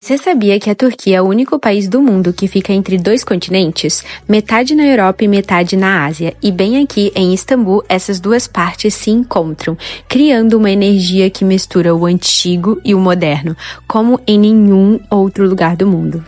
Você sabia que a Turquia é o único país do mundo que fica entre dois continentes? Metade na Europa e metade na Ásia. E bem aqui, em Istambul, essas duas partes se encontram, criando uma energia que mistura o antigo e o moderno, como em nenhum outro lugar do mundo.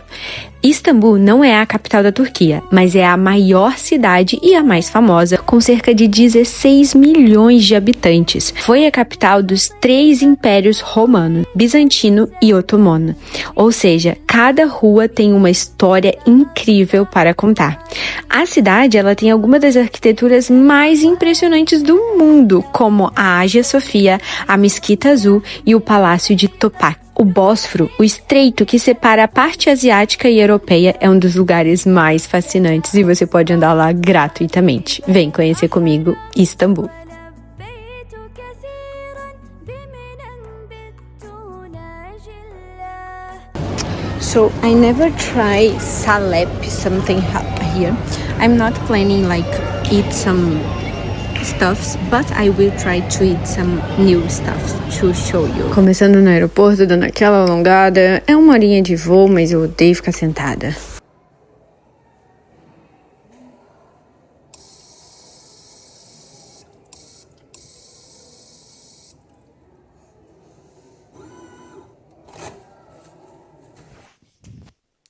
Istambul não é a capital da Turquia, mas é a maior cidade e a mais famosa, com cerca de 16 milhões de habitantes. Foi a capital dos 3 impérios romanos, bizantino e otomano. Ou seja, cada rua tem uma história incrível para contar. A cidade ela tem algumas das arquiteturas mais impressionantes do mundo, como a Hagia Sofia, a Mesquita Azul e o Palácio de Topkapı. O Bósforo, o estreito que separa a parte asiática e europeia, é um dos lugares mais fascinantes e você pode andar lá gratuitamente. Vem conhecer comigo Istambul. So I never try salep something here. I'm not planning like eat some stuffs, but I will try to eat some new stuffs to show you. Começando no aeroporto, dando aquela alongada. É 1 horinha de voo, mas eu odeio ficar sentada.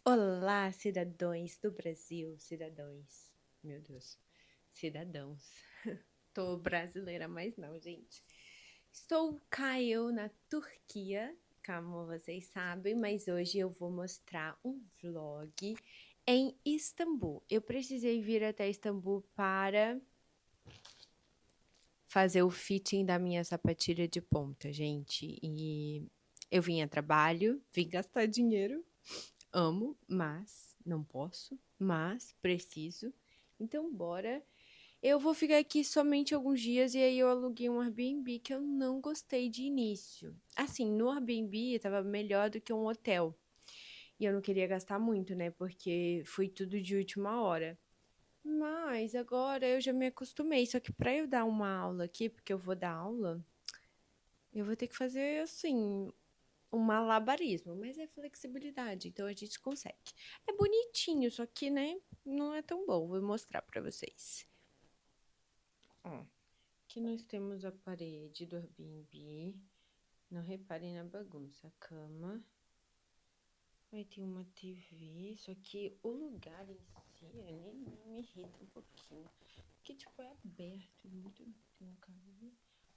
Olá, cidadãos do Brasil, meu Deus, cidadãos. Tô brasileira, mas não, gente. Estou eu na Turquia, como vocês sabem, mas hoje eu vou mostrar um vlog em Istambul. Eu precisei vir até Istambul para fazer o fitting da minha sapatilha de ponta, gente. E eu vim a trabalho, vim gastar dinheiro. Amo, mas não posso, mas preciso. Então, bora. Eu vou ficar aqui somente alguns dias e aí eu aluguei um Airbnb que eu não gostei de início. Assim, no Airbnb tava melhor do que um hotel. E eu não queria gastar muito, né? Porque foi tudo de última hora. Mas agora eu já me acostumei. Só que pra eu dar uma aula aqui, porque eu vou dar aula, eu vou ter que fazer assim um malabarismo, mas é flexibilidade, então a gente consegue. É bonitinho, só que, né, não é tão bom. Vou mostrar pra vocês. Ó, aqui nós temos a parede do Airbnb. Não reparem na bagunça. A cama. Aí tem uma TV, só que o lugar em si me irrita um pouquinho. Porque, tipo, é aberto. Muito... Tem um carro ali.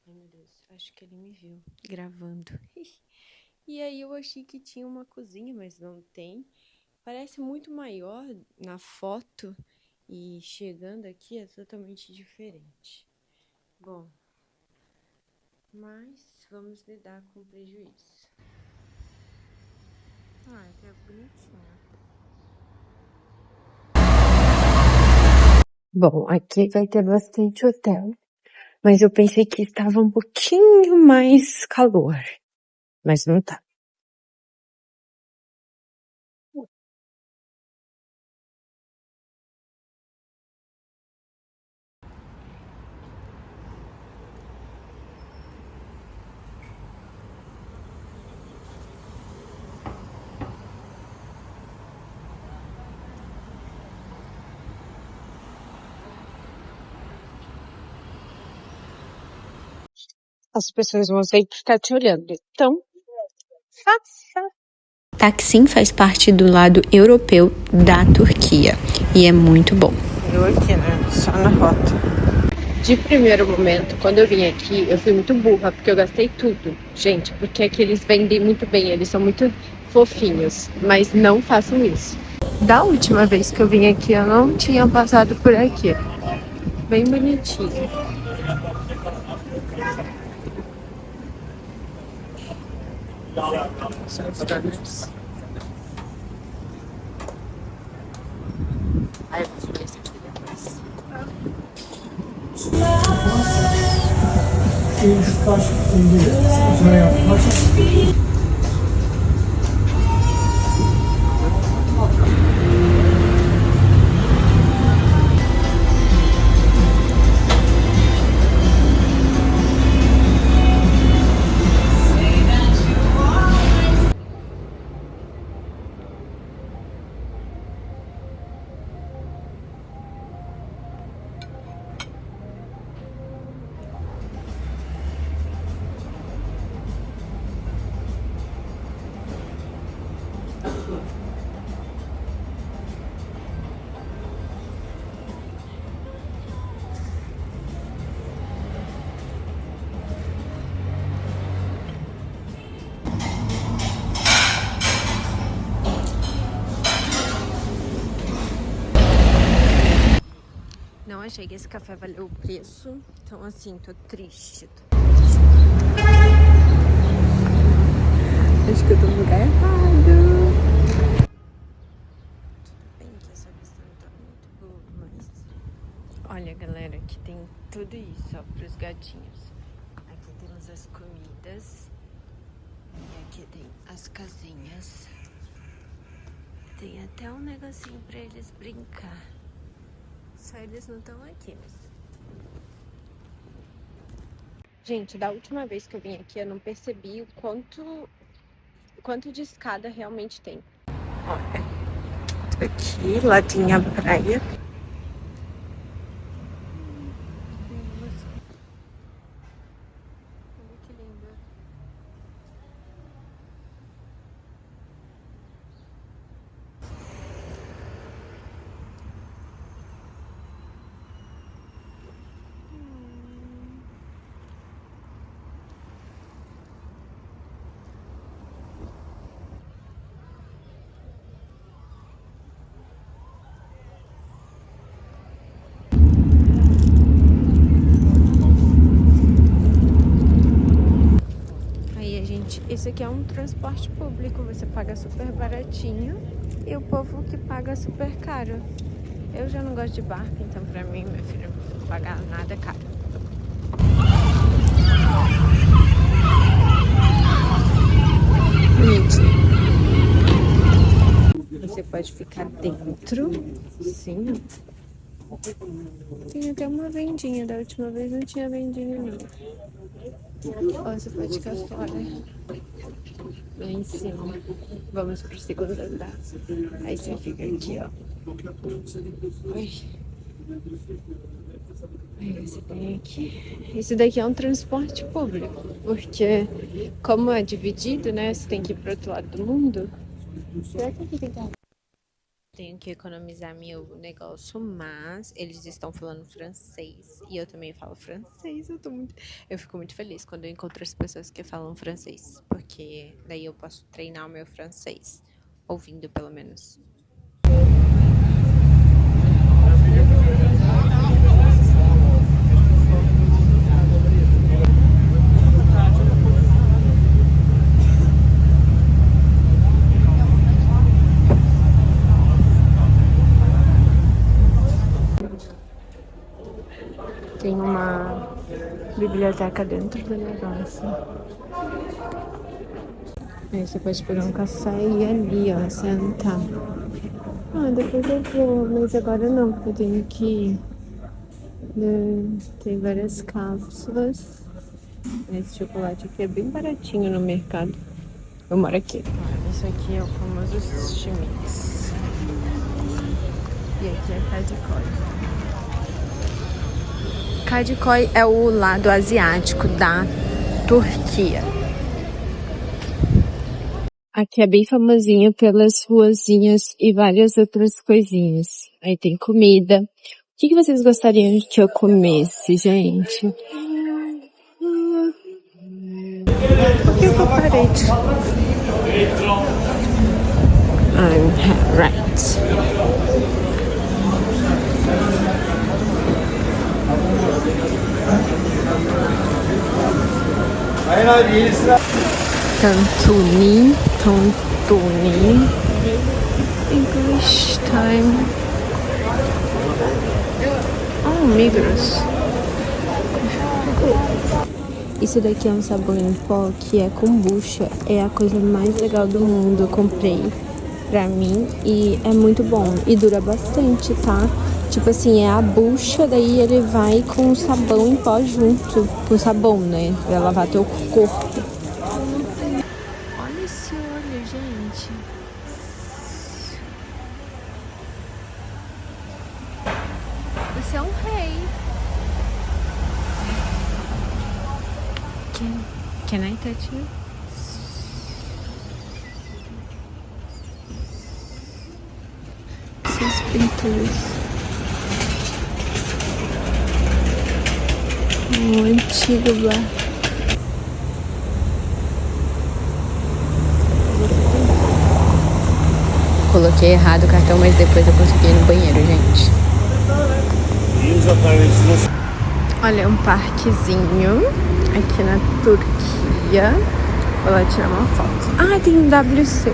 Ai, meu Deus, acho que ele me viu gravando. E aí eu achei que tinha uma cozinha, mas não tem. Parece muito maior na foto e chegando aqui é totalmente diferente. Bom, mas vamos lidar com o prejuízo. Ah, é bonitinho. Bom, aqui vai ter bastante hotel, mas eu pensei que estava um pouquinho mais calor, mas não tá. As pessoas vão sempre ficar te olhando, então faça. Taksim faz parte do lado europeu da Turquia e é muito bom. Eu aqui, né? Só na rota. De primeiro momento, quando eu vim aqui, eu fui muito burra, porque eu gastei tudo. Gente, porque aqui eles vendem muito bem, eles são muito fofinhos, mas não façam isso. Da última vez que eu vim aqui, eu não tinha passado por aqui. Bem bonitinho. São os donuts. Aí eu vou ver esse aqui depois. achei que esse café valeu o preço. Então, assim, tô triste. Acho que eu tô no lugar errado. Tudo bem que essa vista não tá muito boa, mas... Olha, galera, aqui tem tudo isso, ó, pros gatinhos. Aqui temos as comidas. E aqui tem as casinhas. Tem até um negocinho pra eles brincar. Só eles não estão aqui, mas... Gente, da última vez que eu vim aqui, eu não percebi o quanto de escada realmente tem. Olha, aqui, lá tem a praia. Olha que linda. Isso aqui é um transporte público, você paga super baratinho e o povo que paga super caro. Eu já não gosto de barco, então pra mim, meu filho, não vou pagar nada caro. Bonitinho. Você pode ficar dentro, sim. Tem até uma vendinha, da última vez não tinha vendinha não. Ou você pode ficar fora, lá em cima. Vamos pro segundo andar. Aí você fica aqui, ó. Aí você tem aqui. Isso daqui é um transporte público, porque como é dividido, né? Você tem que ir pro outro lado do mundo. Será que aqui tem carro? Tenho que economizar meu negócio, mas eles estão falando francês e eu também falo francês. Eu fico muito feliz quando eu encontro as pessoas que falam francês, porque daí eu posso treinar o meu francês, ouvindo pelo menos. Tem uma biblioteca dentro do negócio. Aí você pode pegar um café e ir ali, ó, sentar. Ah, depois eu vou, mas agora não, porque eu tenho que ir. Tem várias cápsulas. Esse chocolate aqui é bem baratinho no mercado. Eu moro aqui. Esse aqui é o famoso Schmitz. E aqui é Kadikoy. Kadikoy é o lado asiático da Turquia. Aqui é bem famosinho pelas ruazinhas e várias outras coisinhas. Aí tem comida. O que vocês gostariam que eu comesse, gente? Por que eu parei? I'm right. Tantuni. English time. Oh, Migros. Isso daqui é um sabão em pó que é kombucha. É a coisa mais legal do mundo. Eu comprei pra mim e é muito bom. E dura bastante, tá? Tipo assim, é a bucha, daí ele vai com o sabão em pó junto. Com sabão, né? Vai lavar teu corpo. Olha esse olho, gente. Você é um rei. Can I touch you? Esses pinturas. Um antigo bar. Coloquei errado o cartão, mas depois eu consegui ir no banheiro, gente. Olha, um parquezinho aqui na Turquia. Vou lá tirar uma foto. Ah, tem um WC.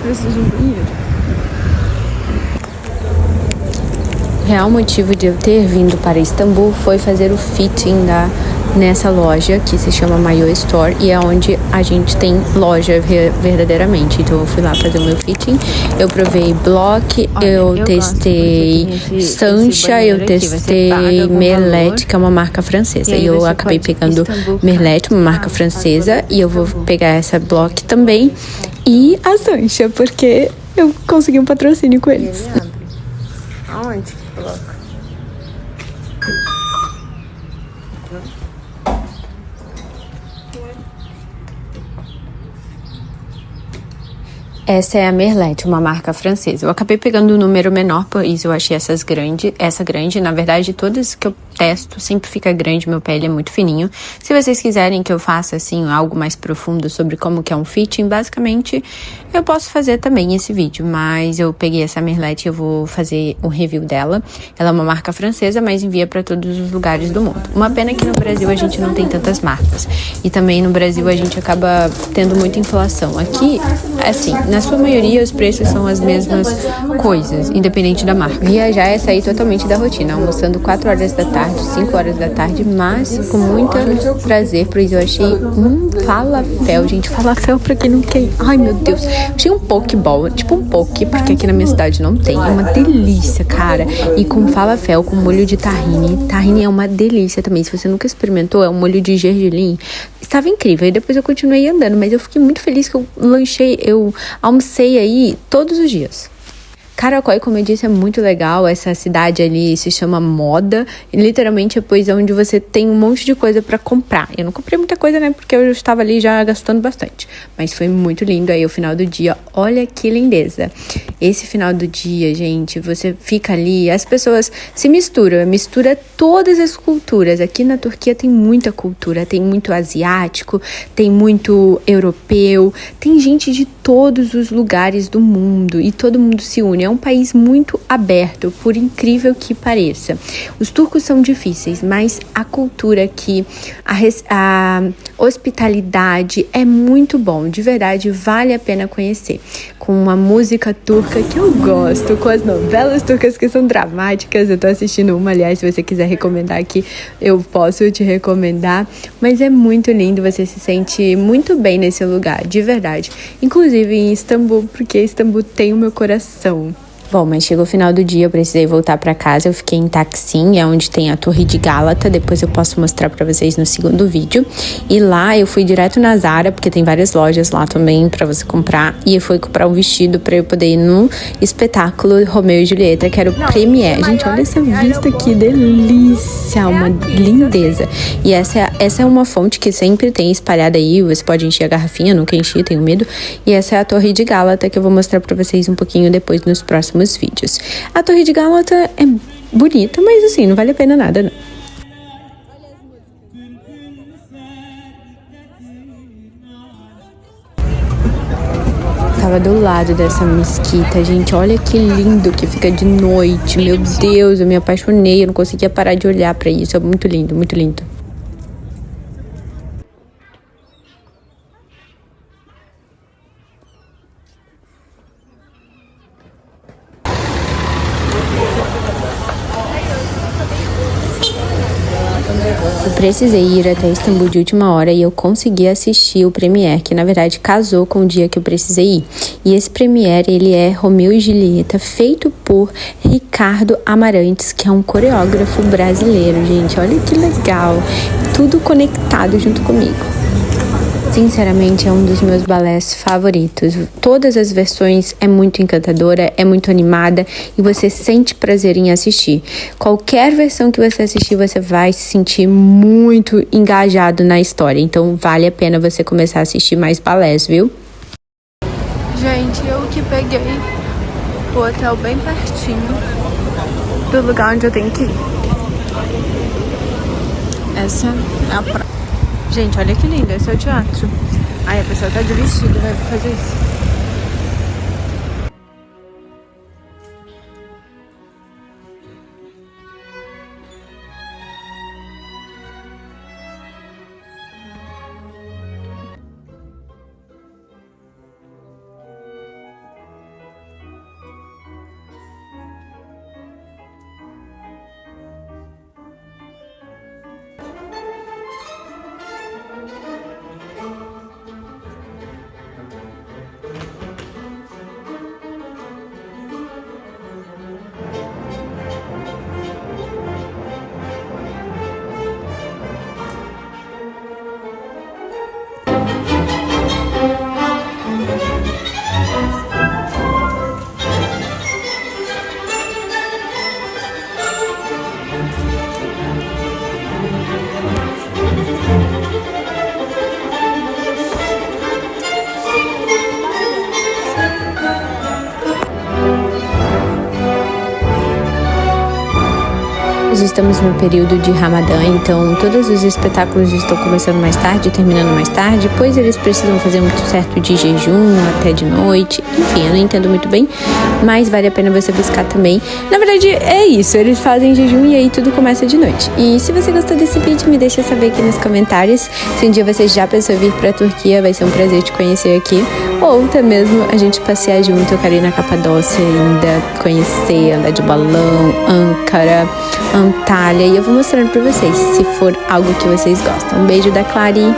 Preciso de um banheiro. O real motivo de eu ter vindo para Istambul foi fazer o fitting nessa loja que se chama Mayo Store e é onde a gente tem loja verdadeiramente. Então eu fui lá fazer o meu fitting, eu provei Block, eu testei Sancha, eu testei Merlet, que é uma marca francesa. E eu acabei pegando Merlet, uma marca francesa, e eu vou pegar essa Block também e a Sancha, porque eu consegui um patrocínio com eles. Aonde que coloca? Essa é a Merlet, uma marca francesa. Eu acabei pegando um número menor, por isso eu achei essa grande. Na verdade, todas que eu testo sempre fica grande, meu pele é muito fininho. Se vocês quiserem que eu faça, assim, algo mais profundo sobre como que é um fitting, basicamente, eu posso fazer também esse vídeo. Mas eu peguei essa Merlet e eu vou fazer um review dela. Ela é uma marca francesa, mas envia para todos os lugares do mundo. Uma pena que no Brasil a gente não tem tantas marcas. E também no Brasil a gente acaba tendo muita inflação. Aqui, assim, na sua maioria, os preços são as mesmas coisas, independente da marca. Viajar é sair totalmente da rotina, almoçando 4 horas da tarde, 5 horas da tarde, mas com muito prazer, pois eu achei falafel. Gente, falafel pra quem não quer. Ai, meu Deus. Eu achei um pokeball, tipo um poke, porque aqui na minha cidade não tem. É uma delícia, cara. E com falafel, com molho de tahine. Tahine é uma delícia também. Se você nunca experimentou, é um molho de gergelim. Estava incrível. E depois eu continuei andando, mas eu fiquei muito feliz que eu almocei aí todos os dias. Caracolí, como eu disse, é muito legal. Essa cidade ali se chama Moda. E literalmente é pois onde você tem um monte de coisa pra comprar. Eu não comprei muita coisa, né? Porque eu estava ali já gastando bastante. Mas foi muito lindo aí o final do dia. Olha que lindeza. Esse final do dia, gente, você fica ali, as pessoas se misturam. Mistura todas as culturas. Aqui na Turquia tem muita cultura. Tem muito asiático, tem muito europeu. Tem gente de todos os lugares do mundo. E todo mundo se une. É um país muito aberto, por incrível que pareça. Os turcos são difíceis, mas a cultura aqui, a hospitalidade é muito bom. De verdade, vale a pena conhecer. Com uma música turca que eu gosto, com as novelas turcas que são dramáticas. Eu tô assistindo uma, aliás, se você quiser recomendar aqui, eu posso te recomendar. Mas é muito lindo, você se sente muito bem nesse lugar, de verdade. Inclusive em Istambul, porque Istambul tem o meu coração. Bom, mas chegou o final do dia, eu precisei voltar pra casa, eu fiquei em Taksim, é onde tem a Torre de Gálata, depois eu posso mostrar pra vocês no segundo vídeo. E lá eu fui direto na Zara, porque tem várias lojas lá também pra você comprar, e eu fui comprar um vestido pra eu poder ir no espetáculo Romeu e Julieta, que era o Premiere. Gente, olha essa vista aqui, delícia, uma lindeza. E essa é uma fonte que sempre tem espalhada aí, você pode encher a garrafinha, nunca enchi, tenho medo. E essa é a Torre de Gálata, que eu vou mostrar pra vocês um pouquinho depois nos próximos vídeos. A Torre de Gálata é bonita, mas assim, não vale a pena nada, não. Tava do lado dessa mesquita, gente, olha que lindo que fica de noite, meu Deus, eu me apaixonei, eu não conseguia parar de olhar pra isso, é muito lindo, muito lindo. Eu precisei ir até Istambul de última hora e eu consegui assistir o Premiere, que na verdade casou com o dia que eu precisei ir. E esse Premiere, ele é Romeu e Julieta, feito por Ricardo Amarantes, que é um coreógrafo brasileiro, gente. Olha que legal. Tudo conectado junto comigo. Sinceramente, é um dos meus balés favoritos. Todas as versões é muito encantadora, é muito animada e você sente prazer em assistir. Qualquer versão que você assistir, você vai se sentir muito engajado na história. Então, vale a pena você começar a assistir mais balés, viu? Gente, eu que peguei o hotel bem pertinho do lugar onde eu tenho que ir. Essa é a praia. Gente, olha que lindo, esse é o teatro. Ai, a pessoa tá de vestido, vai fazer isso. estamos no período de Ramadã, então todos os espetáculos estão começando mais tarde, terminando mais tarde, pois eles precisam fazer muito certo de jejum até de noite. Enfim, eu não entendo muito bem, mas vale a pena você buscar também. Na verdade, é isso, eles fazem jejum e aí tudo começa de noite. E se você gostou desse vídeo, me deixa saber aqui nos comentários. Se um dia você já pensou em vir pra Turquia, vai ser um prazer te conhecer aqui. Ou até mesmo a gente passear junto, eu quero ir na Capadócia ainda, conhecer, andar de balão, Ankara, Antalya, e eu vou mostrando pra vocês, se for algo que vocês gostam. Um beijo da Clary!